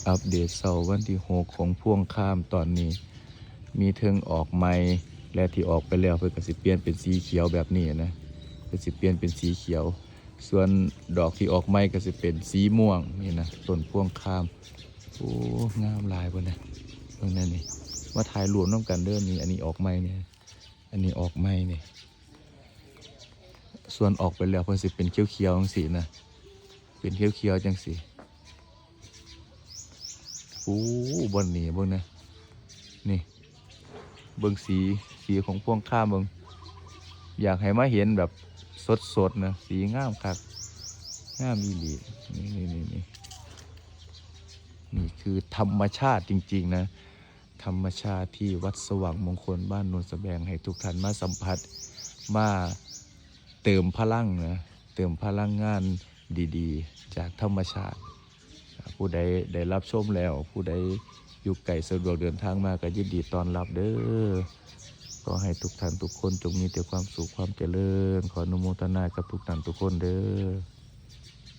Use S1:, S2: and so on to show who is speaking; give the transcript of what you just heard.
S1: อัปเดตเสาร์วันที่6ของพ่วงข้ามตอนนี้มีเทิงออกใหม่และที่ออกไปแล้วเพื่อก็สิเปลี่ยนเป็นสีเขียวแบบนี้นะเพื่อสิเปลี่ยนเป็นสีเขียวส่วนดอกที่ออกใหม่ก็สิเป็นสีม่วงนี่นะต้นพ่วงข้ามโอ้งามหลายบ่นะตรงนั้นนี่มาถ่ายรวมน้ำกันเด้อนี่อันนี้ออกใหม่เนี่ยอันนี้ออกใหม่เนี่ยส่วนออกไปแล้วเพิ่นสิเป็นเขียวๆจังซี่นะเป็นเขียวๆจังซี่โอ้บนนี่เบิ่งนะนี่เบิ่งสีของพ่วงข้ามเบิ่งอยากให้มาเห็นแบบสดๆนะสีงามคักงามอีหลีนี่นี่คือธรรมชาติจริงๆนะธรรมชาติที่วัดสว่างมงคลบ้านโนนสแบงให้ทุกท่านมาสัมผัสมาเติมพลังนะเติมพลังงานดีๆจากธรรมชาติผู้ใดได้รับชมแล้วผู้ใดอยู่ไกลสะดวกเดินทางมาก็ยินดีต้อนรับเด้อก็ให้ทุกท่านทุกคนจงมีแต่ความสุขความเจริญขออนุโมทนากับทุกท่านทุกคนเด้อ